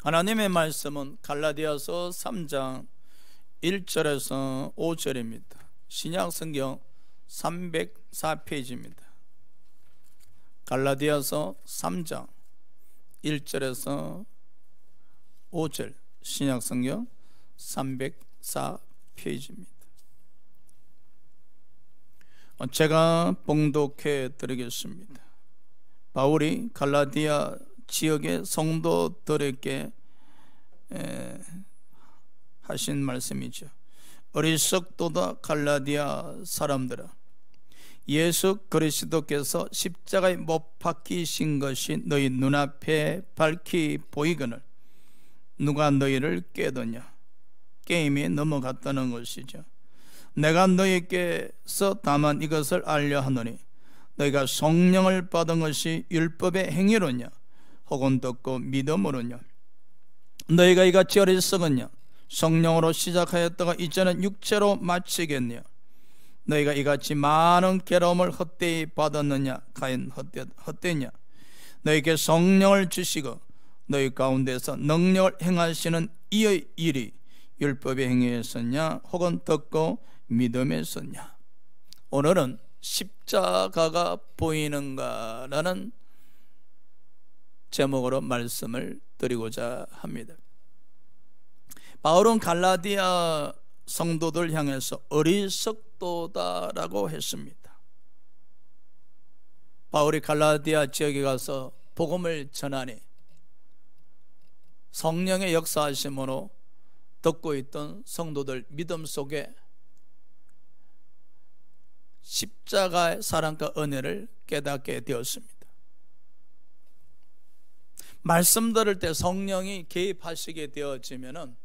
하나님의 말씀은 갈라디아서 3장 1절에서 5절입니다. 신약성경 304페이지입니다. 갈라디아서 3장 1절에서 5절, 신약성경 304페이지입니다. 제가 봉독해 드리겠습니다. 바울이 갈라디아 지역의 성도들에게 하신 말씀이죠. 어리석도다 갈라디아 사람들아, 예수 그리스도께서 십자가에 못 박히신 것이 너희 눈앞에 밝히 보이거늘 누가 너희를 깨더냐? 게임에 넘어갔다는 것이죠. 내가 너희께서 다만 이것을 알려 하노니 너희가 성령을 받은 것이 율법의 행위로냐 혹은 듣고 믿음으로냐? 너희가 이같이 어리석었냐? 성령으로 시작하였다가 이제는 육체로 마치겠냐? 너희가 이같이 많은 괴로움을 헛되이 받았느냐? 과연 헛되냐? 너희에게 성령을 주시고 너희 가운데서 능력을 행하시는 이의 일이 율법의 행위였었냐 혹은 듣고 믿음이었었냐? 오늘은 십자가가 보이는가라는 제목으로 말씀을 드리고자 합니다. 바울은 갈라디아 성도들 향해서 어리석도다라고 했습니다. 바울이 갈라디아 지역에 가서 복음을 전하니 성령의 역사하심으로 듣고 있던 성도들 믿음 속에 십자가의 사랑과 은혜를 깨닫게 되었습니다. 말씀 들을 때 성령이 개입하시게 되어지면은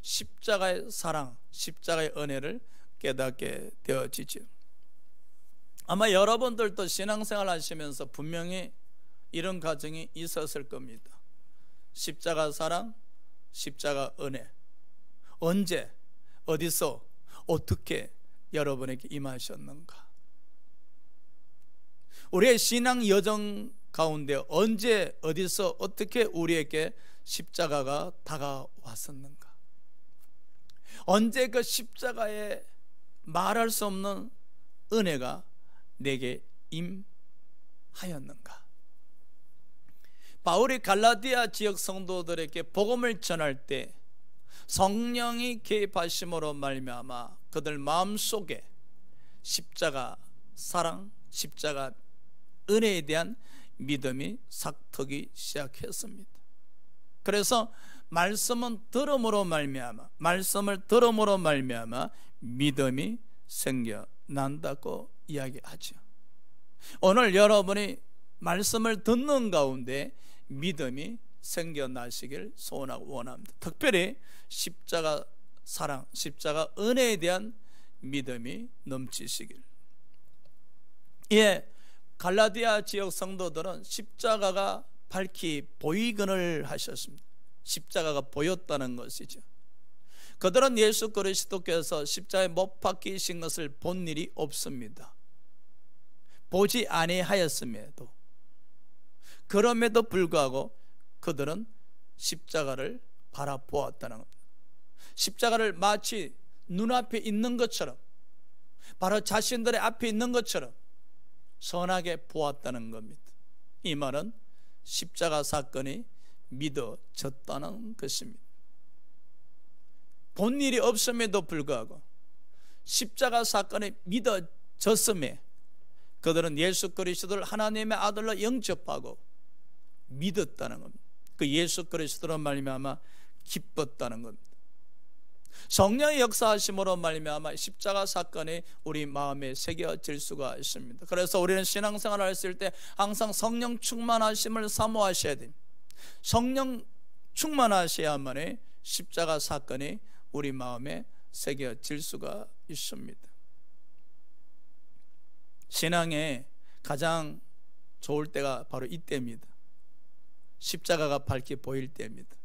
십자가의 사랑, 십자가의 은혜를 깨닫게 되어지죠. 아마 여러분들도 신앙생활 하시면서 분명히 이런 과정이 있었을 겁니다. 십자가 사랑, 십자가 은혜. 언제, 어디서, 어떻게 여러분에게 임하셨는가? 우리의 신앙 여정 가운데 언제, 어디서, 어떻게 우리에게 십자가가 다가왔었는가? 언제 그 십자가에 말할 수 없는 은혜가 내게 임하였는가? 바울이 갈라디아 지역 성도들에게 복음을 전할 때 성령이 개입하심으로 말미암아 그들 마음속에 십자가 사랑, 십자가 은혜에 대한 믿음이 싹트기 시작했습니다. 그래서 말씀은 들음으로 말미암아, 말씀을 들음으로 말미암아 믿음이 생겨난다고 이야기하죠. 오늘 여러분이 말씀을 듣는 가운데 믿음이 생겨나시길 소원하고 원합니다. 특별히 십자가 사랑, 십자가 은혜에 대한 믿음이 넘치시길. 예, 갈라디아 지역 성도들은 십자가가 밝히 보이거늘 하셨습니다. 십자가가 보였다는 것이죠. 그들은 예수 그리스도께서 십자가에 못 박히신 것을 본 일이 없습니다. 보지 아니하였음에도, 그럼에도 불구하고 그들은 십자가를 바라보았다는 겁니다. 십자가를 마치 눈앞에 있는 것처럼, 바로 자신들의 앞에 있는 것처럼 선하게 보았다는 겁니다. 이 말은 십자가 사건이 믿어졌다는 것입니다. 본 일이 없음에도 불구하고 십자가 사건이 믿어졌음에 그들은 예수 그리스도를 하나님의 아들로 영접하고 믿었다는 겁니다. 그 예수 그리스도로 말미암아 기뻤다는 겁니다. 성령의 역사하심으로 말미암아 십자가 사건이 우리 마음에 새겨질 수가 있습니다. 그래서 우리는 신앙생활을 했을 때 항상 성령 충만하심을 사모하셔야 됩니다. 성령 충만하셔야만이 십자가 사건이 우리 마음에 새겨질 수가 있습니다. 신앙에 가장 좋을 때가 바로 이때입니다. 십자가가 밝게 보일 때입니다.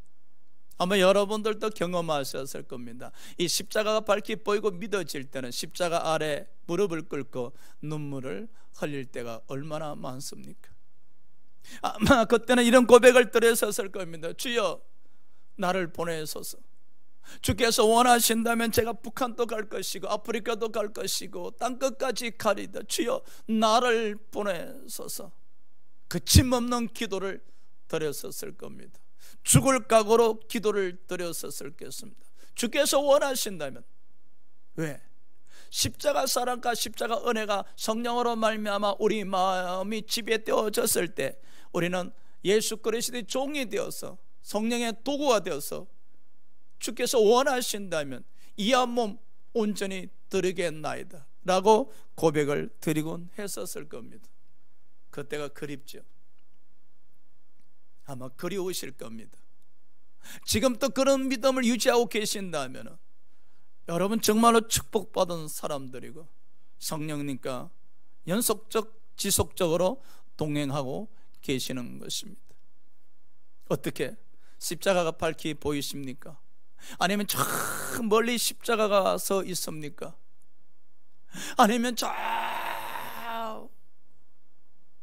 아마 여러분들도 경험하셨을 겁니다. 이 십자가가 밝게 보이고 믿어질 때는 십자가 아래 무릎을 꿇고 눈물을 흘릴 때가 얼마나 많습니까? 아마 그때는 이런 고백을 드렸었을 겁니다. 주여, 나를 보내소서. 주께서 원하신다면 제가 북한도 갈 것이고 아프리카도 갈 것이고 땅끝까지 가리다 주여 나를 보내소서. 그침없는 기도를 드렸었을 겁니다. 죽을 각오로 기도를 드렸었을 것입니다. 주께서 원하신다면. 왜? 십자가 사랑과 십자가 은혜가 성령으로 말미암아 우리 마음이 지배되어졌을 때 우리는 예수 그리스도의 종이 되어서 성령의 도구가 되어서 주께서 원하신다면 이 한 몸 온전히 드리겠나이다 라고 고백을 드리곤 했었을 겁니다. 그때가 그립죠. 아마 그리우실 겁니다. 지금도 그런 믿음을 유지하고 계신다면 여러분 정말로 축복받은 사람들이고 성령님과 지속적으로 동행하고 계시는 것입니다. 어떻게? 십자가가 밝히 보이십니까? 아니면 저 멀리 십자가가 서 있습니까? 아니면 저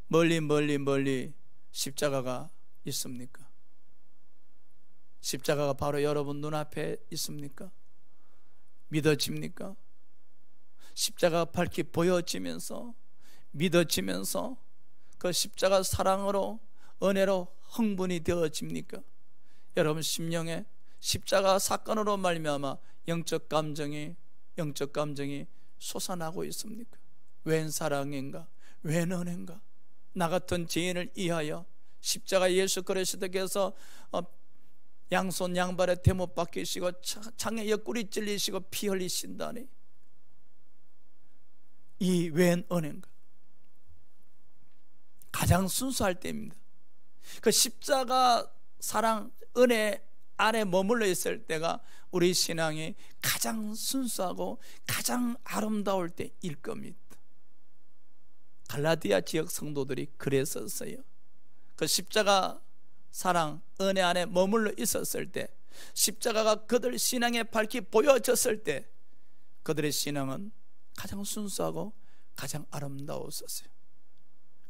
멀리 십자가가 있습니까? 십자가가 바로 여러분 눈앞에 있습니까? 믿어집니까? 십자가가 밝히 보여지면서 믿어지면서 그 십자가 사랑으로 은혜로 흥분이 되어집니까? 여러분 심령에 십자가 사건으로 말미암아 영적 감정이 솟아나고 있습니까? 웬 사랑인가? 웬 은혜인가? 나 같은 죄인을 위하여 십자가 예수 그리스도께서 양손 양발에 대못 박히시고 창에 옆구리 찔리시고 피 흘리신다니 이 웬 은혜인가? 가장 순수할 때입니다. 그 십자가 사랑 은혜 안에 머물러 있을 때가 우리 신앙이 가장 순수하고 가장 아름다울 때일 겁니다. 갈라디아 지역 성도들이 그랬었어요. 그 십자가 사랑 은혜 안에 머물러 있었을 때 십자가가 그들 신앙에 밝히 보여졌을 때 그들의 신앙은 가장 순수하고 가장 아름다웠었어요.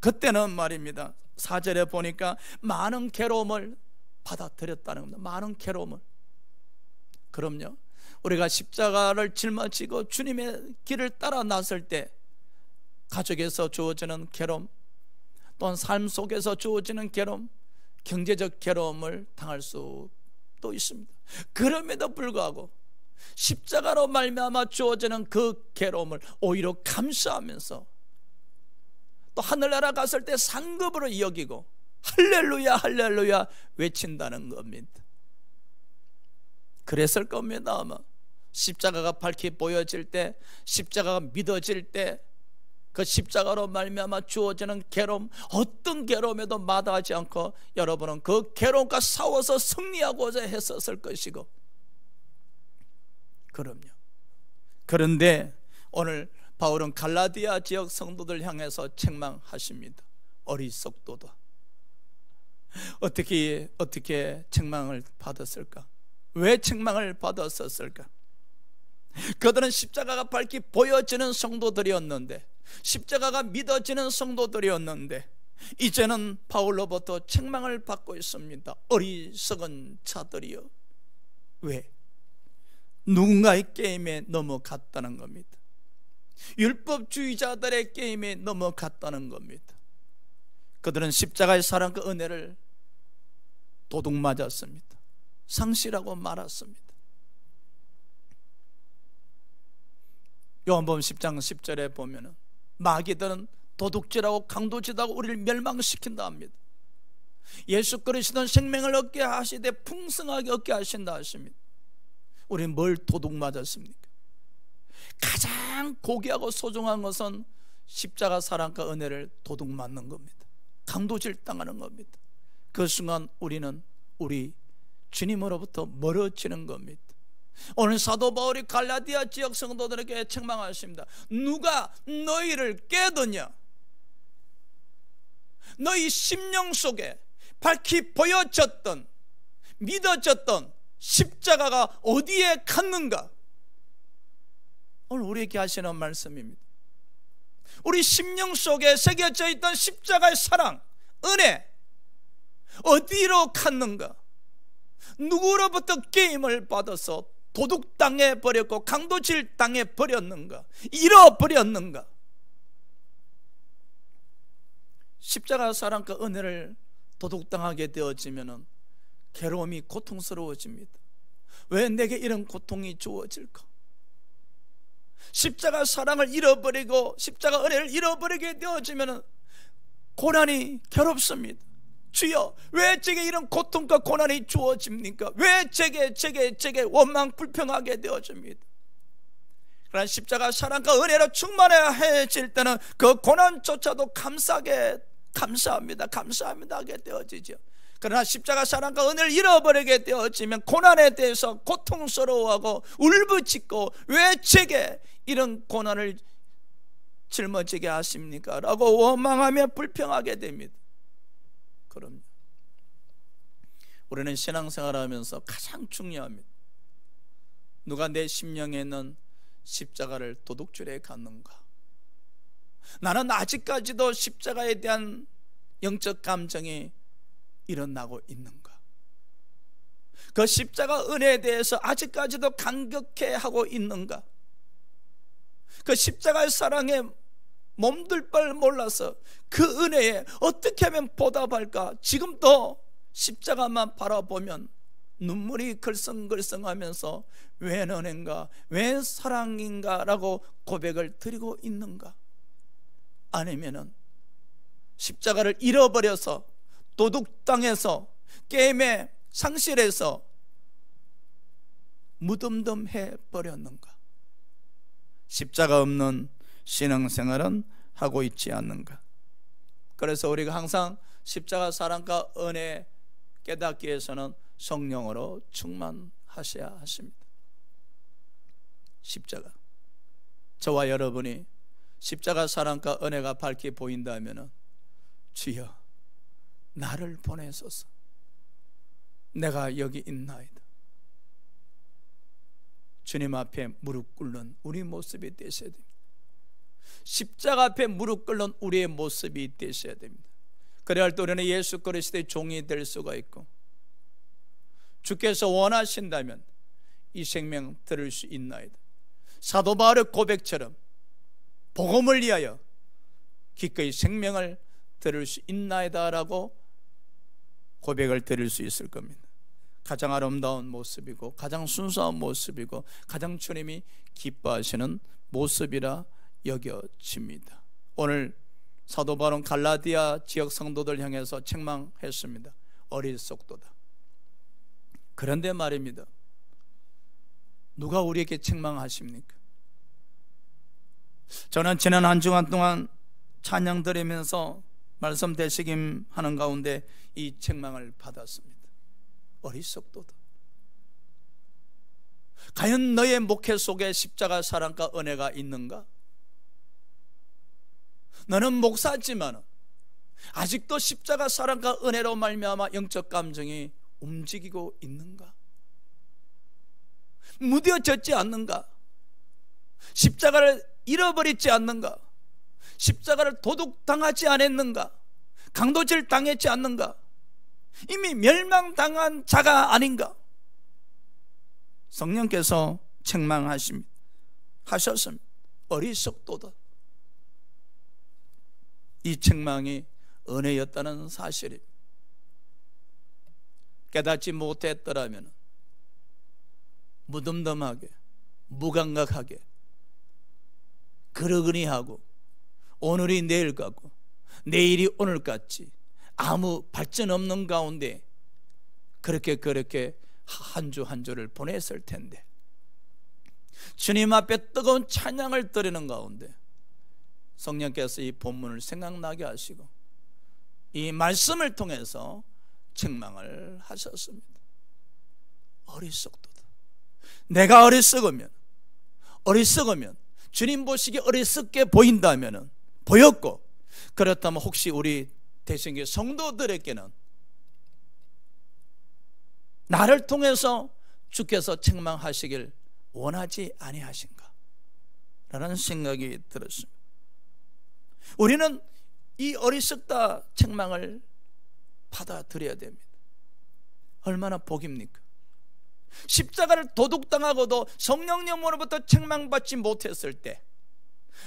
그때는 말입니다. 4절에 보니까 많은 괴로움을 받아들였다는 겁니다. 많은 괴로움을. 그럼요, 우리가 십자가를 짊어지고 주님의 길을 따라 나설 때 가족에서 주어지는 괴로움, 또한 삶 속에서 주어지는 괴로움, 경제적 괴로움을 당할 수도 있습니다. 그럼에도 불구하고 십자가로 말미암아 주어지는 그 괴로움을 오히려 감수하면서 또 하늘나라 갔을 때 상급으로 여기고 할렐루야 할렐루야 외친다는 겁니다. 그랬을 겁니다. 아마 십자가가 밝히 보여질 때, 십자가가 믿어질 때, 그 십자가로 말미암아 주어지는 괴로움, 어떤 괴로움에도 마다하지 않고 여러분은 그 괴로움과 싸워서 승리하고자 했었을 것이고. 그럼요. 그런데 오늘 바울은 갈라디아 지역 성도들 향해서 책망하십니다. 어리석도다. 어떻게 책망을 받았을까? 왜 책망을 받았었을까? 그들은 십자가가 밝히 보여지는 성도들이었는데, 십자가가 믿어지는 성도들이었는데 이제는 바울로부터 책망을 받고 있습니다. 어리석은 자들이여. 왜? 누군가의 게임에 넘어갔다는 겁니다. 율법주의자들의 게임에 넘어갔다는 겁니다. 그들은 십자가의 사랑과 은혜를 도둑맞았습니다. 상실하고 말았습니다. 요한복음 10장 10절에 보면은 마귀들은 도둑질하고 강도질하고 우리를 멸망시킨다 합니다. 예수 그리스도는 생명을 얻게 하시되 풍성하게 얻게 하신다 하십니다. 우리는 뭘 도둑맞았습니까? 가장 고귀하고 소중한 것은 십자가 사랑과 은혜를 도둑맞는 겁니다. 강도질 당하는 겁니다. 그 순간 우리는 우리 주님으로부터 멀어지는 겁니다. 오늘 사도 바울이 갈라디아 지역 성도들에게 책망하십니다. 누가 너희를 깨드냐? 너희 심령 속에 밝히 보여졌던, 믿어졌던 십자가가 어디에 갔는가? 오늘 우리에게 하시는 말씀입니다. 우리 심령 속에 새겨져 있던 십자가의 사랑, 은혜 어디로 갔는가? 누구로부터 게임을 받아서 도둑당해 버렸고 강도질 당해 버렸는가? 잃어버렸는가? 십자가 사랑과 은혜를 도둑당하게 되어지면 괴로움이 고통스러워집니다. 왜 내게 이런 고통이 주어질까? 십자가 사랑을 잃어버리고 십자가 은혜를 잃어버리게 되어지면 고난이 괴롭습니다. 주여, 왜 제게 이런 고통과 고난이 주어집니까? 왜 제게 원망 불평하게 되어집니다. 그러나 십자가 사랑과 은혜로 충만해질 때는 그 고난조차도 감사합니다 하게 되어지죠. 그러나 십자가 사랑과 은혜를 잃어버리게 되어지면 고난에 대해서 고통스러워하고 울부짖고 왜 제게 이런 고난을 짊어지게 하십니까? 라고 원망하며 불평하게 됩니다. 그럼요. 우리는 신앙생활하면서 가장 중요합니다. 누가 내 심령에 있는 십자가를 도둑질해 갔는가? 나는 아직까지도 십자가에 대한 영적 감정이 일어나고 있는가? 그 십자가 은혜에 대해서 아직까지도 감격해 하고 있는가? 그 십자가의 사랑에 몸둘 바를 몰라서 그 은혜에 어떻게 하면 보답할까? 지금도 십자가만 바라보면 눈물이 글썽글썽하면서 왜 은혜인가? 왜 사랑인가? 라고 고백을 드리고 있는가? 아니면은 십자가를 잃어버려서 도둑당해서 게임에 상실해서 무덤덤해 버렸는가? 십자가 없는 신앙생활은 하고 있지 않는가? 그래서 우리가 항상 십자가 사랑과 은혜 깨닫기 위해서는 성령으로 충만하셔야 하십니다. 십자가, 저와 여러분이 십자가 사랑과 은혜가 밝게 보인다면 주여 나를 보내소서, 내가 여기 있나이다. 주님 앞에 무릎 꿇는 우리 모습이 되셔야 됩니다. 십자가 앞에 무릎 꿇는 우리의 모습이 되셔야 됩니다. 그래야 할 때 우리는 예수 그리스도의 종이 될 수가 있고, 주께서 원하신다면 이 생명 들을 수 있나이다. 사도 바울의 고백처럼 복음을 위하여 기꺼이 생명을 들을 수 있나이다 라고 고백을 드릴 수 있을 겁니다. 가장 아름다운 모습이고 가장 순수한 모습이고 가장 주님이 기뻐하시는 모습이라 여겨집니다. 오늘 사도 바울은 갈라디아 지역 성도들 향해서 책망했습니다. 어리석도다. 그런데 말입니다, 누가 우리에게 책망하십니까? 저는 지난 한 주간 동안 찬양 드리면서 말씀 되시김 하는 가운데 이 책망을 받았습니다. 어리석도다. 과연 너의 목회 속에 십자가 사랑과 은혜가 있는가? 너는 목사지만 아직도 십자가 사랑과 은혜로 말미암아 영적 감정이 움직이고 있는가? 무뎌졌지 않는가? 십자가를 잃어버리지 않는가? 십자가를 도둑당하지 않았는가? 강도질 당했지 않는가? 이미 멸망당한 자가 아닌가? 성령께서 책망하십니다. 하셨습니다. 어리석도다. 이 책망이 은혜였다는 사실입니다. 깨닫지 못했더라면 무덤덤하게 무감각하게 그러그니하고 오늘이 내일 같고 내일이 오늘 같지 아무 발전 없는 가운데 그렇게 한 주 한 주를 보냈을 텐데, 주님 앞에 뜨거운 찬양을 드리는 가운데 성령께서 이 본문을 생각나게 하시고 이 말씀을 통해서 책망을 하셨습니다. 어리석도다. 내가 어리석으면 주님 보시기에 어리석게 보인다면 보였고, 그렇다면 혹시 우리 대성교 성도들에게는 나를 통해서 주께서 책망하시길 원하지 아니하신가? 라는 생각이 들었습니다. 우리는 이 어리석다 책망을 받아들여야 됩니다. 얼마나 복입니까? 십자가를 도둑당하고도 성령님으로부터 책망받지 못했을 때,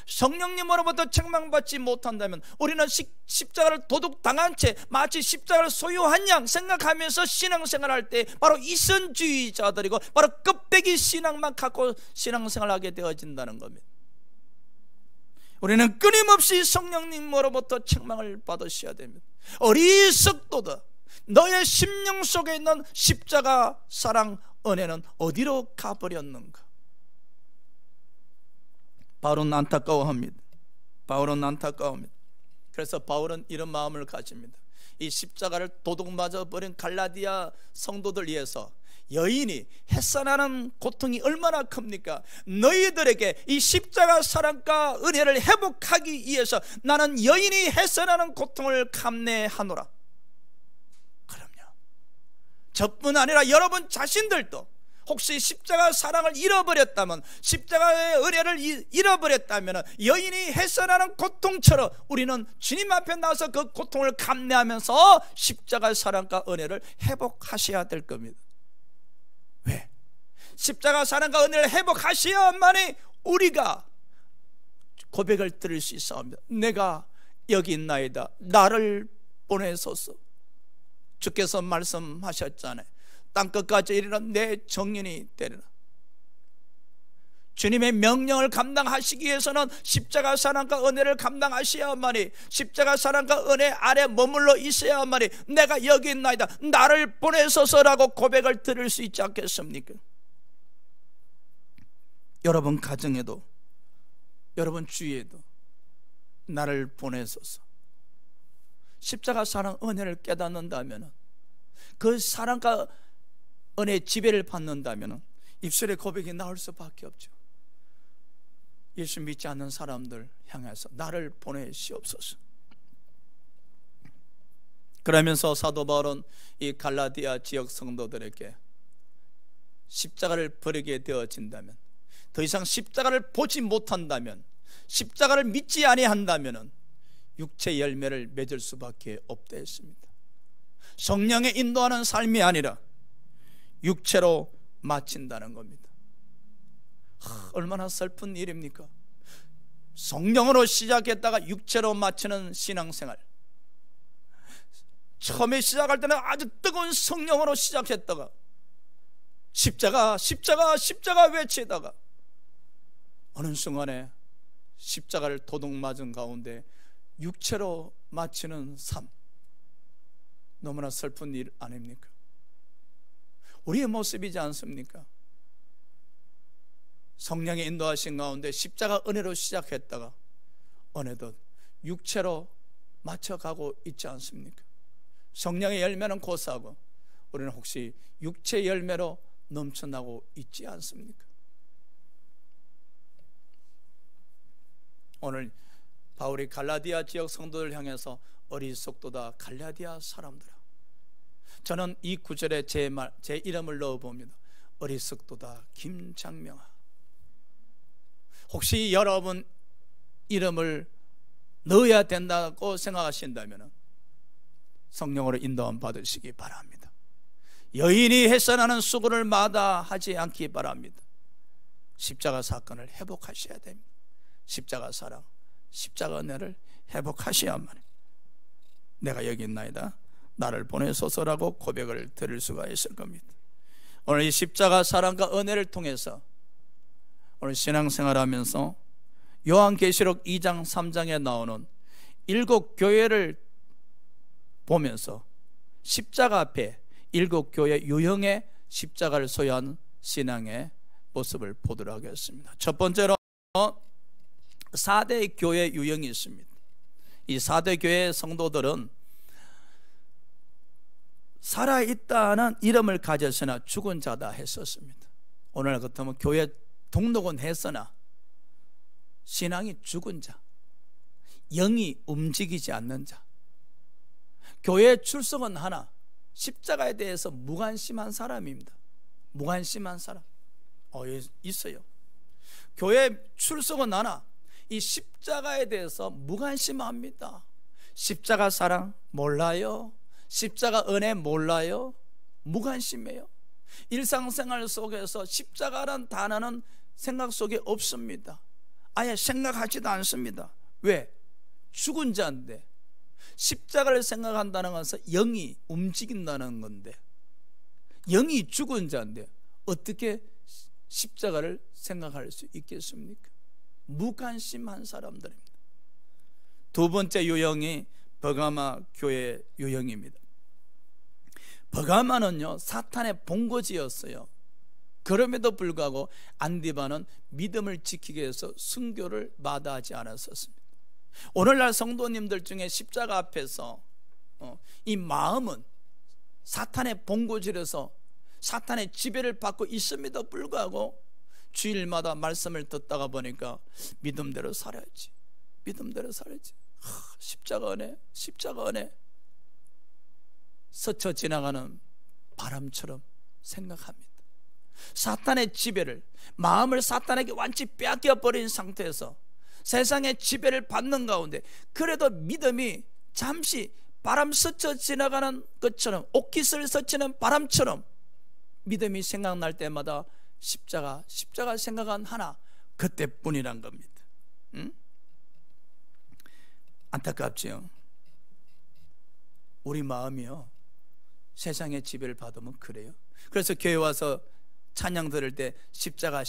성령님으로부터 책망받지 못한다면 우리는 십자가를 도둑당한 채 마치 십자가를 소유한 양 생각하면서 신앙생활할 때 바로 이선주의자들이고 바로 껍데기 신앙만 갖고 신앙생활하게 되어진다는 겁니다. 우리는 끊임없이 성령님으로부터 책망을 받으셔야 됩니다. 어리석도다, 너의 심령 속에 있는 십자가 사랑 은혜는 어디로 가버렸는가? 바울은 안타까워합니다. 그래서 바울은 이런 마음을 가집니다. 이 십자가를 도둑맞아 버린 갈라디아 성도들 위해서 여인이 해산하는 고통이 얼마나 큽니까? 너희들에게 이 십자가 사랑과 은혜를 회복하기 위해서 나는 여인이 해산하는 고통을 감내하노라. 그럼요, 저뿐 아니라 여러분 자신들도 혹시 십자가 사랑을 잃어버렸다면, 십자가의 은혜를 잃어버렸다면 여인이 해산하는 고통처럼 우리는 주님 앞에 나서 그 고통을 감내하면서 십자가 사랑과 은혜를 회복하셔야 될 겁니다. 왜? 십자가 사랑과 은혜를 회복하셔야만이 우리가 고백을 드릴 수 있사옵니다. 내가 여기 있나이다, 나를 보내소서. 주께서 말씀하셨잖아요. 땅끝까지 이르러 내 정인이 되리라. 주님의 명령을 감당하시기 위해서는 십자가 사랑과 은혜를 감당하셔야만이, 십자가 사랑과 은혜 아래 머물러 있어야만이 내가 여기 있나이다, 나를 보내소서라고 고백을 드릴 수 있지 않겠습니까? 여러분 가정에도, 여러분 주위에도 나를 보내소서, 십자가 사랑 은혜를 깨닫는다면, 그 사랑과 은혜의 지배를 받는다면 입술의 고백이 나올 수밖에 없죠. 예수 믿지 않는 사람들 향해서 나를 보내시옵소서. 그러면서 사도 바울은 이 갈라디아 지역 성도들에게 십자가를 버리게 되어진다면, 더 이상 십자가를 보지 못한다면, 십자가를 믿지 아니한다면 육체 열매를 맺을 수밖에 없다 했습니다. 성령의 인도하는 삶이 아니라 육체로 마친다는 겁니다. 얼마나 슬픈 일입니까? 성령으로 시작했다가 육체로 마치는 신앙생활. 처음에 시작할 때는 아주 뜨거운 성령으로 시작했다가 십자가 십자가 십자가 외치다가 어느 순간에 십자가를 도둑맞은 가운데 육체로 마치는 삶. 너무나 슬픈 일 아닙니까? 우리의 모습이지 않습니까? 성령의 인도하신 가운데 십자가 은혜로 시작했다가 어느덧 육체로 맞춰가고 있지 않습니까? 성령의 열매는 고사하고 우리는 혹시 육체 열매로 넘쳐나고 있지 않습니까? 오늘 바울이 갈라디아 지역 성도들 향해서 어리석도다 갈라디아 사람들아, 저는 이 구절에 제 이름을 넣어봅니다. 어리석도다 김장명아. 혹시 여러분 이름을 넣어야 된다고 생각하신다면 성령으로 인도함 받으시기 바랍니다. 여인이 해산하는 수고를 마다하지 않기 바랍니다. 십자가 사건을 회복하셔야 됩니다. 십자가 사랑, 십자가 은혜를 회복하셔야만 내가 여기 있나이다, 나를 보내소서라고 고백을 드릴 수가 있을 겁니다. 오늘 이 십자가 사랑과 은혜를 통해서 오늘 신앙생활하면서 요한계시록 2장 3장에 나오는 7교회를 보면서 십자가 앞에 7교회 유형의 십자가를 소유한 신앙의 모습을 보도록 하겠습니다. 첫 번째로 4대 교회 유형이 있습니다. 이 4대 교회 성도들은 살아있다는 이름을 가졌으나 죽은 자다 했었습니다. 오늘 같으면 교회 등록은 했으나 신앙이 죽은 자, 영이 움직이지 않는 자, 교회 출석은 하나 십자가에 대해서 무관심한 사람입니다. 무관심한 사람 있어요. 교회 출석은 하나 이 십자가에 대해서 무관심합니다. 십자가 사랑 몰라요? 십자가 은혜 몰라요? 무관심해요. 일상생활 속에서 십자가란 단어는 생각 속에 없습니다. 아예 생각하지도 않습니다. 왜? 죽은 자인데. 십자가를 생각한다는 것은 영이 움직인다는 건데, 영이 죽은 자인데 어떻게 십자가를 생각할 수 있겠습니까? 무관심한 사람들입니다. 두 번째 유형이 버가마 교회 유형입니다. 버가마는요, 사탄의 본거지였어요. 그럼에도 불구하고 안디바는 믿음을 지키기 위해서 순교를 마다하지 않았었습니다. 오늘날 성도님들 중에 십자가 앞에서 이 마음은 사탄의 본고지라서 사탄의 지배를 받고 있음에도 불구하고 주일마다 말씀을 듣다가 보니까 믿음대로 살아야지, 믿음대로 살아야지, 십자가 은혜, 십자가 은혜, 스쳐 지나가는 바람처럼 생각합니다. 사탄의 지배를, 마음을 사탄에게 완전히 빼앗겨버린 상태에서 세상의 지배를 받는 가운데 그래도 믿음이 잠시 바람 스쳐 지나가는 것처럼, 옷깃을 스치는 바람처럼 믿음이 생각날 때마다 십자가 생각한 하나, 그때뿐이란 겁니다. 안타깝지요. 우리 마음이요, 세상의 지배를 받으면 그래요. 그래서 교회 와서 찬양 들을 때 십자가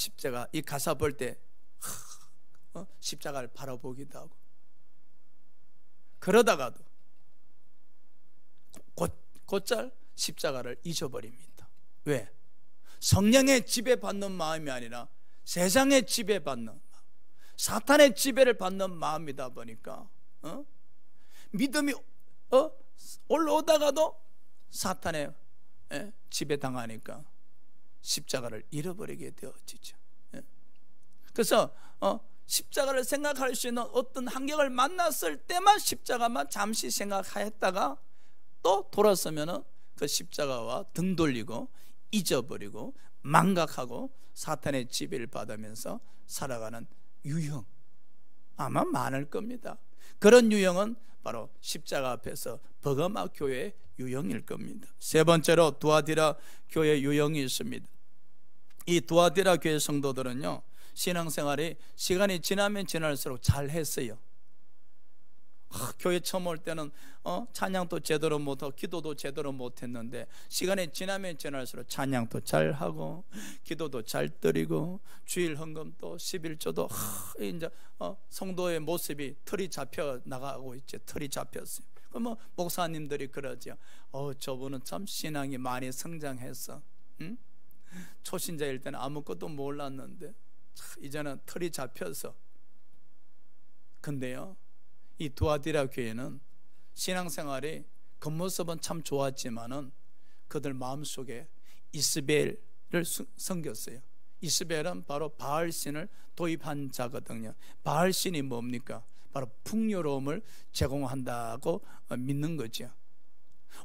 이 가사 볼 때 십자가를 바라보기도 하고, 그러다가도 곧잘 십자가를 잊어버립니다. 왜? 성령의 지배받는 마음이 아니라 세상의 지배받는 마음, 사탄의 지배를 받는 마음이다 보니까 믿음이 올라오다가도 사탄의 지배당하니까 십자가를 잃어버리게 되어지죠. 그래서 십자가를 생각할 수 있는 어떤 환경을 만났을 때만 십자가만 잠시 생각하였다가 또 돌아서면 그 십자가와 등 돌리고 잊어버리고 망각하고 사탄의 지배를 받으면서 살아가는 유형, 아마 많을 겁니다. 그런 유형은 바로 십자가 앞에서 버가마 교회의 유형일 겁니다. 세 번째로 두아디라 교회 유형이 있습니다. 이 두아디라 교회 성도들은요, 신앙생활이 시간이 지나면 지날수록 잘했어요. 교회 처음 올 때는 찬양도 제대로 못하고 기도도 제대로 못했는데 시간이 지나면 지날수록 찬양도 잘하고 기도도 잘 드리고 주일 헌금도 11조도 이제 성도의 모습이 틀이 잡혀 나가고 있죠. 틀이 잡혔어요. 그럼 목사님들이 그러죠. 저분은 참 신앙이 많이 성장했어. 응? 초신자일 때는 아무것도 몰랐는데 이제는 틀이 잡혀서. 근데요, 이 두아디라 교회는 신앙생활이 겉모습은 참 좋았지만은 그들 마음속에 이스벨을 섬겼어요. 이스벨은 바로 바알신을 도입한 자거든요. 바알신이 뭡니까? 바로 풍요로움을 제공한다고 믿는 거죠.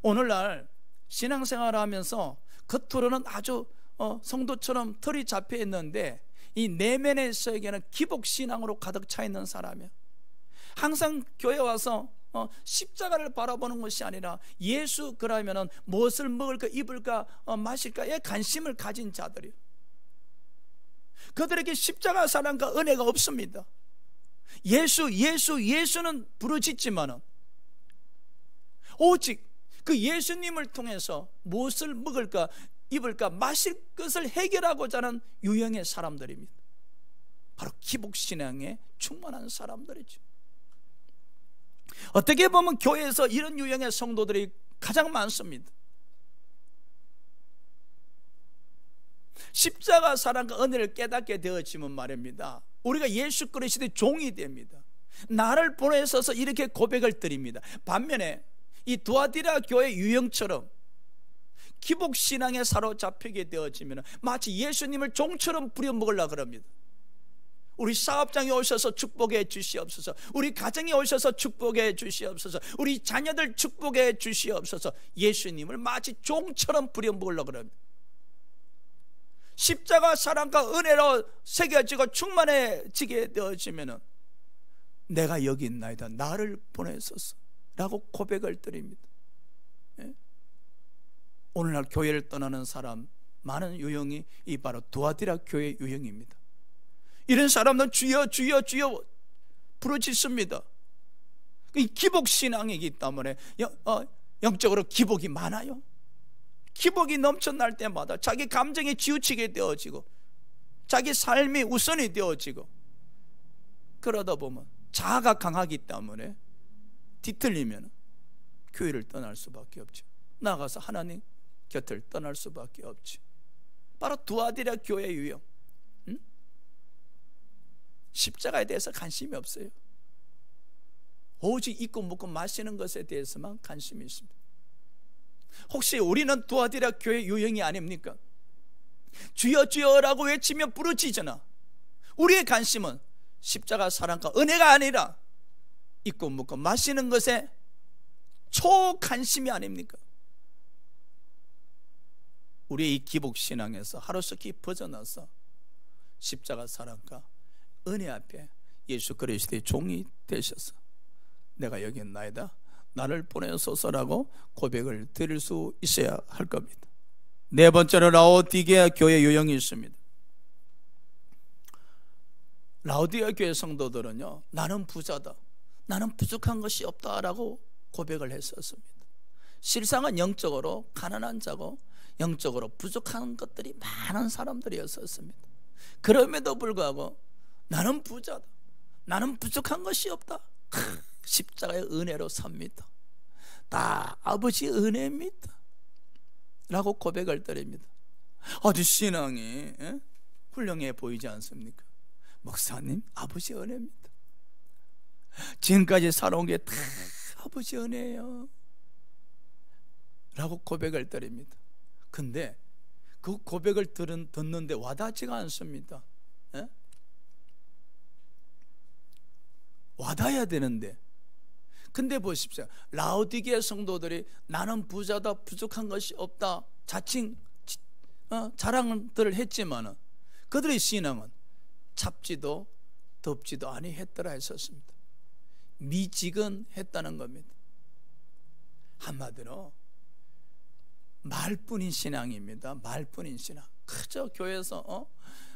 오늘날 신앙생활을 하면서 겉으로는 아주 성도처럼 틀이 잡혀 있는데 이 내면에서에게는 기복신앙으로 가득 차 있는 사람이에요. 항상 교회 와서 십자가를 바라보는 것이 아니라 예수 그러면은 무엇을 먹을까 입을까 마실까에 관심을 가진 자들이에요. 그들에게 십자가 사랑과 은혜가 없습니다. 예수는 부르짖지만은 오직 그 예수님을 통해서 무엇을 먹을까 입을까 마실 것을 해결하고자 하는 유형의 사람들입니다. 바로 기복신앙에 충만한 사람들이죠. 어떻게 보면 교회에서 이런 유형의 성도들이 가장 많습니다. 십자가 사랑과 은혜를 깨닫게 되어지면 말입니다, 우리가 예수 그리스도의 종이 됩니다. 나를 보내셔서 이렇게 고백을 드립니다. 반면에 이 두아디라 교회 유형처럼 기복신앙에 사로잡히게 되어지면 마치 예수님을 종처럼 부려먹으려고 합니다. 우리 사업장에 오셔서 축복해 주시옵소서, 우리 가정에 오셔서 축복해 주시옵소서, 우리 자녀들 축복해 주시옵소서. 예수님을 마치 종처럼 부려먹으려고 합니다. 십자가 사랑과 은혜로 새겨지고 충만해지게 되어지면 내가 여기 있나이다, 나를 보내소서 라고 고백을 드립니다. 오늘날 교회를 떠나는 사람 많은 유형이 이 바로 두아디라 교회 유형입니다. 이런 사람들은 주여 주여 주여 부르짖습니다. 이 기복신앙이기 때문에 영적으로 기복이 많아요. 기복이 넘쳐날 때마다 자기 감정이 치우치게 되어지고 자기 삶이 우선이 되어지고, 그러다 보면 자아가 강하기 때문에 뒤틀리면 교회를 떠날 수밖에 없죠. 나가서 하나님 곁을 떠날 수밖에 없죠. 바로 두아디라 교회 유형. 십자가에 대해서 관심이 없어요. 오직 입고 먹고 마시는 것에 대해서만 관심이 있습니다. 혹시 우리는 두아디라 교회 유형이 아닙니까? 주여 주여라고 외치며 부르짖으나 우리의 관심은 십자가 사랑과 은혜가 아니라 입고 먹고 마시는 것에 초관심이 아닙니까? 우리의 이 기복신앙에서 하루속히 벗어나서 십자가 사랑과 은혜 앞에 예수 그리스도의 종이 되셔서 내가 여기 있나이다, 나를 보내소서라고 고백을 드릴 수 있어야 할 겁니다. 네 번째로 라오디게아 교회 유형이 있습니다. 라오디게아 교회 성도들은요, 나는 부자다, 나는 부족한 것이 없다라고 고백을 했었습니다. 실상은 영적으로 가난한 자고 영적으로 부족한 것들이 많은 사람들이었었습니다. 그럼에도 불구하고 나는 부자다, 나는 부족한 것이 없다, 십자가의 은혜로 삽니다, 다 아버지 은혜입니다 라고 고백을 드립니다. 아주 신앙이 훌륭해 보이지 않습니까? 목사님, 아버지 은혜입니다, 지금까지 살아온 게 다 아버지 은혜예요 라고 고백을 드립니다. 근데 그 고백을 듣는데 와닿지가 않습니다. 와닿아야 되는데, 근데 보십시오. 라오디게아 성도들이 나는 부자다, 부족한 것이 없다 자칭 자랑들을 했지만 그들의 신앙은 찹지도 덥지도 아니했더라 했었습니다. 미지근했다는 겁니다. 한마디로 말뿐인 신앙입니다. 말뿐인 신앙. 그저 교회에서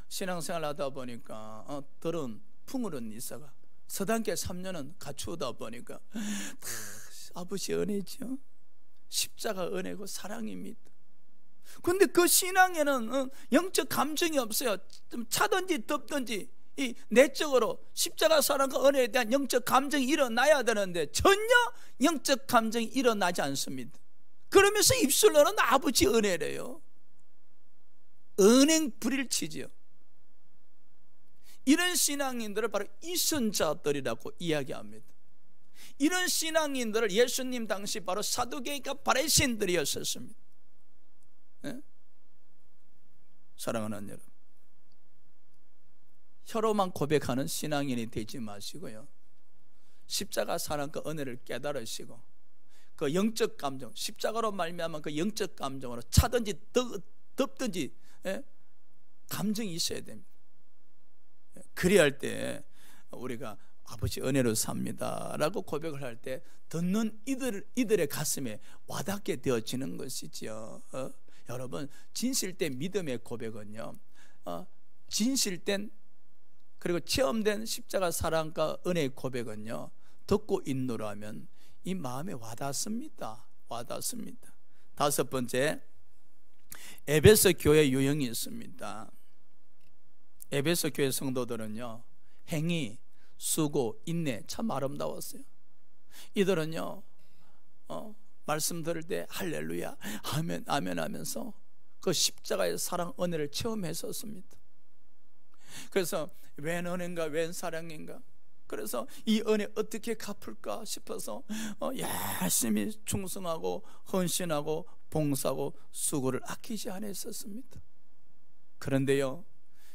신앙생활 하다 보니까 들은 풍울은 이사가 서당계 3년은 갖추다 보니까 아버지 은혜죠. 십자가 은혜고 사랑입니다. 그런데 그 신앙에는 영적 감정이 없어요. 좀 차든지 덥든지 이 내적으로 십자가 사랑과 은혜에 대한 영적 감정이 일어나야 되는데 전혀 영적 감정이 일어나지 않습니다. 그러면서 입술로는 아버지 은혜래요. 은행 불일치지요. 이런 신앙인들을 바로 이선자들이라고 이야기합니다. 이런 신앙인들을 예수님 당시 바로 사두개인과 바리새인들이었었습니다. 네? 사랑하는 여러분, 혀로만 고백하는 신앙인이 되지 마시고요, 십자가 사랑과 은혜를 깨달으시고 그 영적 감정, 십자가로 말미암아 그 영적 감정으로 차든지 덥든지 감정이 있어야 됩니다. 그래야 할 때 우리가 아버지 은혜로 삽니다 라고 고백을 할 때 듣는 이들의 가슴에 와닿게 되어지는 것이죠. 여러분, 진실된 믿음의 고백은요, 진실된 그리고 체험된 십자가 사랑과 은혜의 고백은요, 듣고 있노라면 이 마음에 와닿습니다. 와닿습니다. 다섯 번째, 에베소 교회 유형이 있습니다. 에베소 교회 성도들은요, 행위, 수고, 인내 참 아름다웠어요. 이들은요, 말씀 들을 때 할렐루야, 아멘, 아멘 하면서 그 십자가의 사랑 은혜를 체험했었습니다. 그래서 웬 은혜인가, 웬 사랑인가, 그래서 이 은혜 어떻게 갚을까 싶어서 열심히 충성하고 헌신하고 봉사하고 수고를 아끼지 않았었습니다. 그런데요,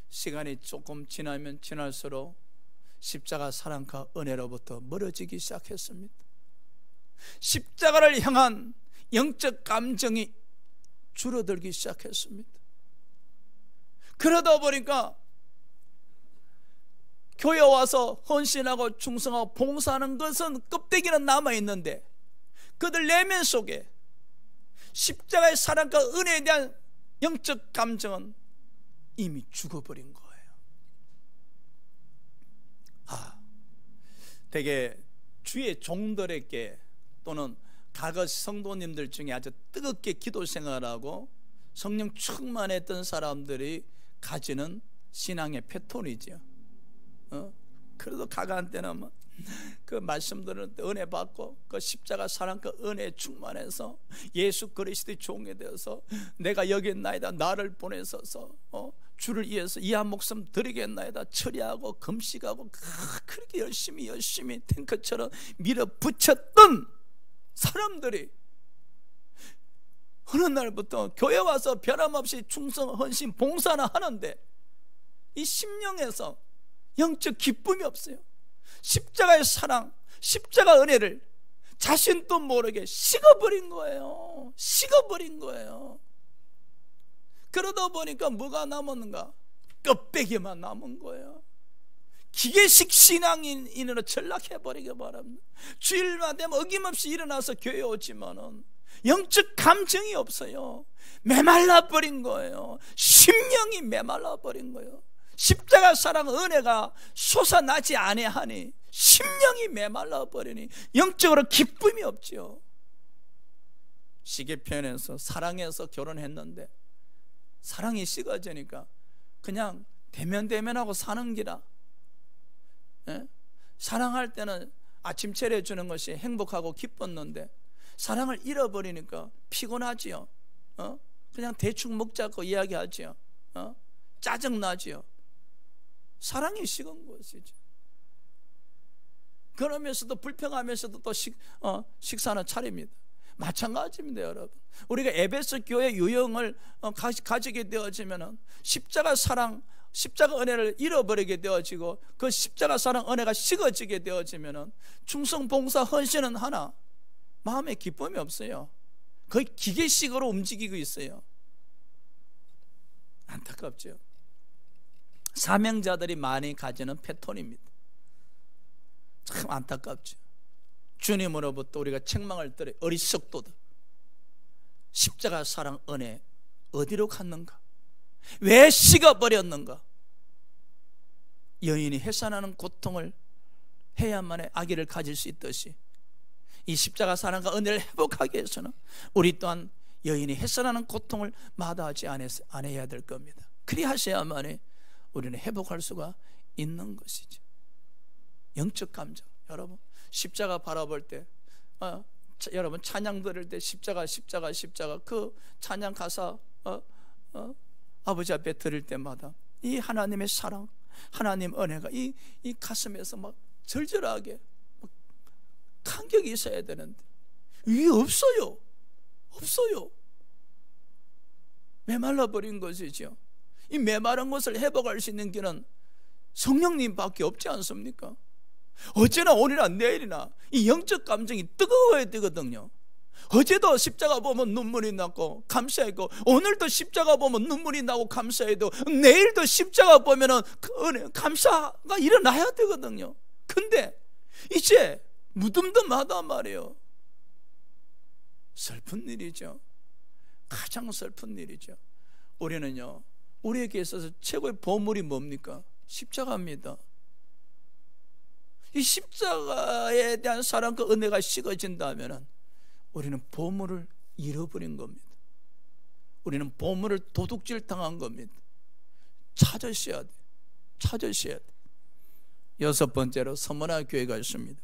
시간이 조금 지나면 지날수록 십자가 사랑과 은혜로부터 멀어지기 시작했습니다. 십자가를 향한 영적 감정이 줄어들기 시작했습니다. 그러다 보니까 교회 와서 헌신하고 충성하고 봉사하는 것은 껍데기는 남아있는데 그들 내면 속에 십자가의 사랑과 은혜에 대한 영적 감정은 이미 죽어버린 거예요. 되게 주의 종들에게 또는 과거 성도님들 중에 아주 뜨겁게 기도 생활하고 성령 충만했던 사람들이 가지는 신앙의 패턴이죠. 그래도 가가한테는 그 말씀 들을 때 은혜 받고 그 십자가 사랑과 은혜에 충만해서 예수 그리스도의 종이 되어서 내가 여기 있나이다, 나를 보내소서, 주를 위해서 이 한 목숨 드리겠나이다 처리하고 금식하고 그렇게 열심히 탱크처럼 밀어붙였던 사람들이 어느 날부터 교회 와서 변함없이 충성, 헌신, 봉사나 하는데 이 심령에서 영적 기쁨이 없어요. 십자가의 사랑, 십자가 은혜를 자신도 모르게 식어버린 거예요. 식어버린 거예요. 그러다 보니까 뭐가 남았는가? 껍데기만 남은 거예요. 기계식 신앙인으로 전락해버리게 바랍니다. 주일만 되면 어김없이 일어나서 교회 오지만은 영적 감정이 없어요. 메말라버린 거예요. 심령이 메말라버린 거예요. 십자가 사랑 은혜가 솟아나지 아니하니 심령이 메말라버리니 영적으로 기쁨이 없지요. 시계 표현해서 사랑해서 결혼했는데 사랑이 식어지니까 그냥 대면대면하고 사는 기라. 사랑할 때는 아침 차려주는 것이 행복하고 기뻤는데 사랑을 잃어버리니까 피곤하지요. 그냥 대충 목 잡고 이야기하지요. 짜증나지요. 사랑이 식은 것이죠. 그러면서도 불평하면서도 또 식사는 차립니다. 마찬가지입니다, 여러분. 우리가 에베소 교회 유형을 가지게 되어지면 십자가 사랑, 십자가 은혜를 잃어버리게 되어지고 그 십자가 사랑 은혜가 식어지게 되어지면 충성, 봉사, 헌신은 하나 마음에 기쁨이 없어요. 거의 기계식으로 움직이고 있어요. 안타깝죠. 사명자들이 많이 가지는 패턴입니다. 참 안타깝죠. 주님으로부터 우리가 책망을 들어 어리석도다. 십자가 사랑 은혜 어디로 갔는가? 왜 식어버렸는가? 여인이 해산하는 고통을 해야만의 아기를 가질 수 있듯이 이 십자가 사랑과 은혜를 회복하기 위해서는 우리 또한 여인이 해산하는 고통을 마다하지 않아야 될 겁니다. 그리하셔야만이 우리는 회복할 수가 있는 것이죠. 영적 감정. 여러분 십자가 바라볼 때 여러분 찬양 들을 때 십자가 그 찬양 가사 아버지 앞에 들을 때마다 이 하나님의 사랑, 하나님 은혜가 이 가슴에서 막 절절하게 막 감격이 있어야 되는데 이게 없어요. 메말라버린 것이죠. 이 메마른 것을 회복할 수 있는 길은 성령님밖에 없지 않습니까? 어제나 오늘이나 내일이나 이 영적 감정이 뜨거워야 되거든요. 어제도 십자가 보면 눈물이 나고 감사했고 오늘도 십자가 보면 눈물이 나고 감사해도 내일도 십자가 보면은 그 은혜, 감사가 일어나야 되거든요. 근데 이제 무덤덤하단 말이에요. 슬픈 일이죠. 가장 슬픈 일이죠. 우리는요, 우리에게 있어서 최고의 보물이 뭡니까? 십자가입니다. 이 십자가에 대한 사랑과 은혜가 식어진다면 우리는 보물을 잃어버린 겁니다. 우리는 보물을 도둑질 당한 겁니다. 찾으셔야 돼. 여섯 번째로 서머나 교회가 있습니다.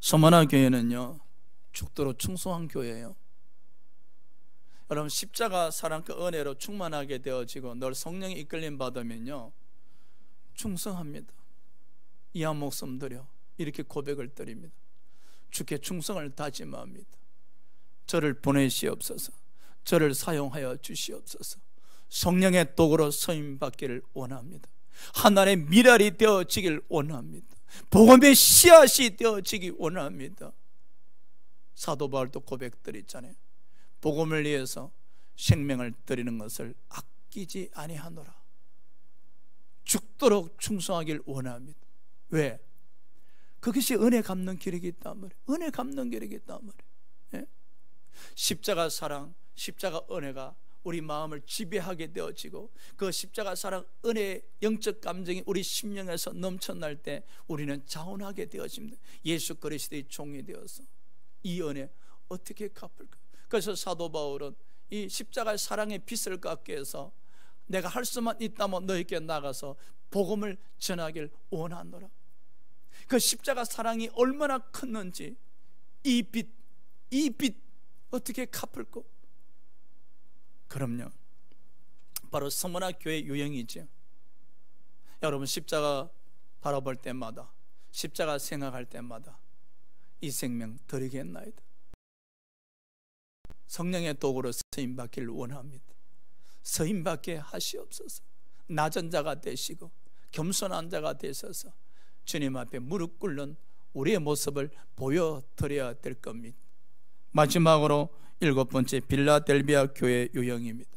서머나 교회는요, 죽도록 충성한 교회예요. 여러분 십자가 사랑과 은혜로 충만하게 되어지고 늘 성령의 이끌림 받으면요 충성합니다. 이 한 목숨 드려 이렇게 고백을 드립니다. 주께 충성을 다짐합니다. 저를 보내시옵소서. 저를 사용하여 주시옵소서. 성령의 도구로 쓰임받기를 원합니다. 하나님의 미랄이 되어지길 원합니다. 복음의 씨앗이 되어지기 원합니다. 사도 바울도 고백드렸잖아요. 복음을 위해서 생명을 드리는 것을 아끼지 아니하노라. 죽도록 충성하길 원합니다. 왜? 그것이 은혜 갚는 길이기 때문에. 은혜 갚는 길이기 때문에. 예? 십자가 사랑, 십자가 은혜가 우리 마음을 지배하게 되어지고 그 십자가 사랑 은혜의 영적 감정이 우리 심령에서 넘쳐날 때 우리는 자원하게 되어집니다. 예수 그리스도의 종이 되어서 이 은혜 어떻게 갚을까? 그래서 사도 바울은 이 십자가의 사랑의 빛을 갚기 위해서 내가 할 수만 있다면 너에게 나가서 복음을 전하길 원하노라. 그 십자가 사랑이 얼마나 컸는지 이 빛 어떻게 갚을까? 그럼요, 바로 서머나 교회 유형이죠. 여러분, 십자가 바라볼 때마다, 십자가 생각할 때마다 이 생명 드리겠나이다. 성령의 도구로 쓰임받기를 원합니다. 쓰임받게 하시옵소서. 낮은 자가 되시고 겸손한 자가 되셔서 주님 앞에 무릎 꿇는 우리의 모습을 보여드려야 될 겁니다. 마지막으로 7번째, 빌라델비아 교회 유형입니다.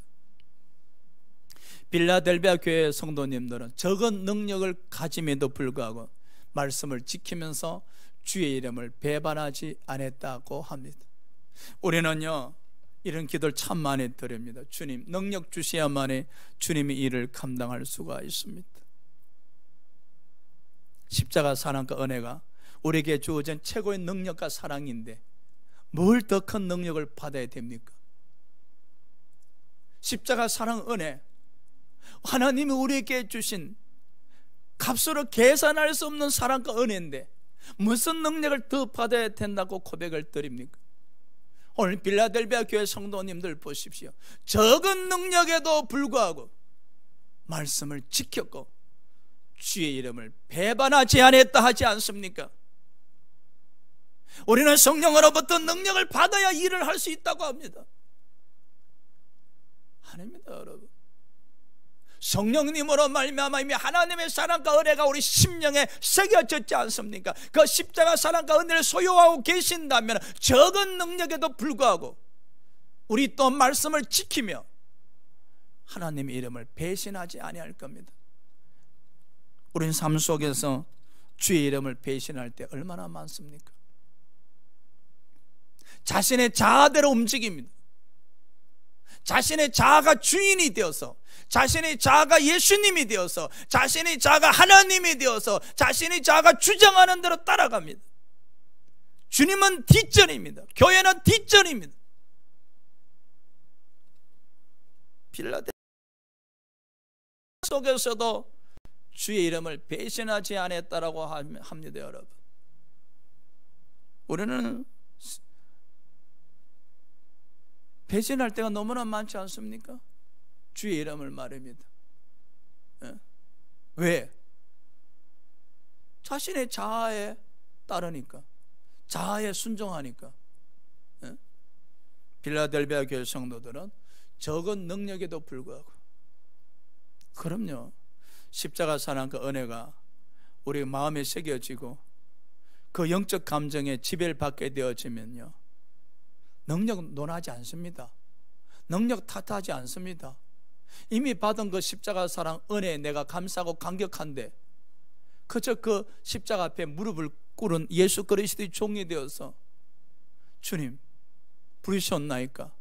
빌라델비아 교회 성도님들은 적은 능력을 가짐에도 불구하고 말씀을 지키면서 주의 이름을 배반하지 않았다고 합니다. 우리는요, 이런 기도를 참 많이 드립니다. 주님, 능력 주셔야만이 주님의 일을 감당할 수가 있습니다. 십자가 사랑과 은혜가 우리에게 주어진 최고의 능력과 사랑인데 뭘 더 큰 능력을 받아야 됩니까? 십자가 사랑 은혜, 하나님이 우리에게 주신 값으로 계산할 수 없는 사랑과 은혜인데 무슨 능력을 더 받아야 된다고 고백을 드립니까? 오늘 빌라델비아 교회 성도님들 보십시오. 적은 능력에도 불구하고 말씀을 지켰고 주의 이름을 배반하지 않았다 하지 않습니까? 우리는 성령으로부터 능력을 받아야 일을 할 수 있다고 합니다. 아닙니다, 여러분. 성령님으로 말미암아 이미 하나님의 사랑과 은혜가 우리 심령에 새겨졌지 않습니까? 그 십자가 사랑과 은혜를 소유하고 계신다면 적은 능력에도 불구하고 우리 또 말씀을 지키며 하나님의 이름을 배신하지 아니할 겁니다. 우린 삶 속에서 주의 이름을 배신할 때 얼마나 많습니까? 자신의 자아대로 움직입니다. 자신의 자아가 주인이 되어서, 자신의 자아가 예수님이 되어서, 자신의 자아가 하나님이 되어서 자신의 자아가 주장하는 대로 따라갑니다. 주님은 뒷전입니다. 교회는 뒷전입니다. 빌라델비아 속에서도 주의 이름을 배신하지 않았다라고 합니다, 여러분. 우리는 배신할 때가 너무나 많지 않습니까? 주의 이름을 말입니다. 왜? 자신의 자아에 따르니까, 자아에 순종하니까. 빌라델비아 교회 성도들은 적은 능력에도 불구하고, 그럼요, 십자가 사랑과 은혜가 우리 마음에 새겨지고 그 영적 감정에 지배를 받게 되어지면요, 능력 논하지 않습니다. 능력 탓하지 않습니다. 이미 받은 그 십자가 사랑 은혜에 내가 감사하고 감격한데 그저 그 십자가 앞에 무릎을 꿇은 예수 그리스도의 종이 되어서 주님 부르셨나이까?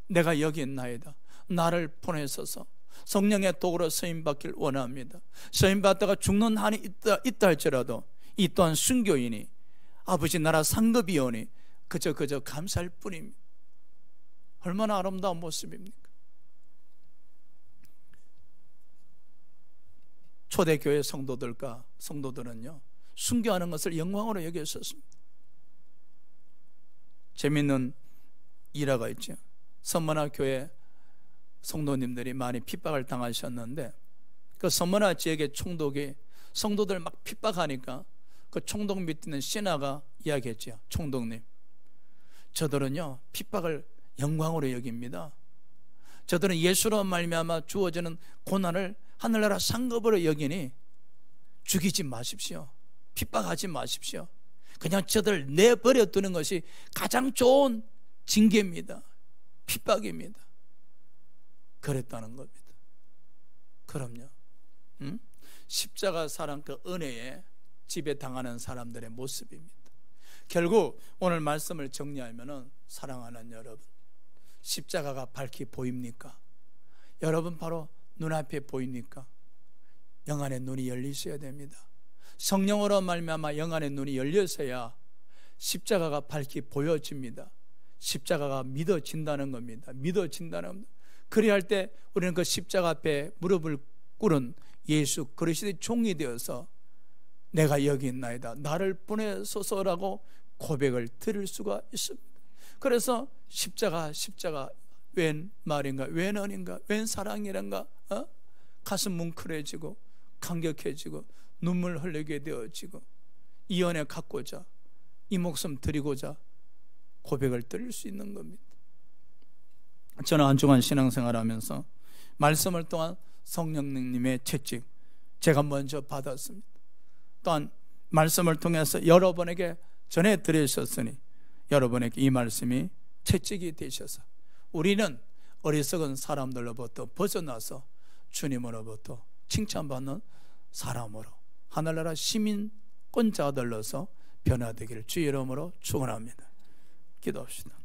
내가 여기 있나이다. 나를 보내소서. 성령의 도구로 쓰임받길 원합니다. 쓰임받다가 죽는 한이 있다 할지라도 이 또한 순교인이 아버지 나라 상급이오니 그저 감사할 뿐입니다. 얼마나 아름다운 모습입니까? 초대교회 성도들은요, 순교하는 것을 영광으로 여겼었습니다. 재밌는 일화가 있죠. 선문화 교회 성도님들이 많이 핍박을 당하셨는데 그 선문화 지역의 총독이 성도들 막 핍박하니까 그 총독 밑에 있는 신하가 이야기했죠. 총독님, 저들은요 핍박을 영광으로 여깁니다. 저들은 예수로 말미암아 주어지는 고난을 하늘나라 상급으로 여기니 죽이지 마십시오. 핍박하지 마십시오. 그냥 저들 내버려 두는 것이 가장 좋은 징계입니다. 핍박입니다. 그랬다는 겁니다. 그럼요, 십자가 사랑 그 은혜에 지배당하는 사람들의 모습입니다. 결국 오늘 말씀을 정리하면은, 사랑하는 여러분, 십자가가 밝히 보입니까? 여러분 바로 눈앞에 보입니까? 영안의 눈이 열리셔야 됩니다. 성령으로 말미암아 영안의 눈이 열려서야 십자가가 밝히 보여집니다. 십자가가 믿어진다는 겁니다. 믿어진다는 겁니다. 그리할 할 때 우리는 그 십자가 앞에 무릎을 꿇은 예수 그리스도의 종이 되어서 내가 여기 있나이다, 나를 보내소서라고 고백을 드릴 수가 있습니다. 그래서 십자가 웬 말인가, 웬 언인가, 웬 사랑이란가, 가슴 뭉클해지고 감격해지고 눈물 흘리게 되어지고 이 은혜 갖고자 이 목숨 드리고자 고백을 드릴 수 있는 겁니다. 저는 한 주간 신앙생활하면서 말씀을 통한 성령님의 채찍 제가 먼저 받았습니다. 또한 말씀을 통해서 여러분에게 전해드리셨으니 여러분에게 이 말씀이 채찍이 되셔서 우리는 어리석은 사람들로부터 벗어나서 주님으로부터 칭찬받는 사람으로 하늘나라 시민권자들로서 변화되기를 주의 이름으로 축원합니다. 기도합시다.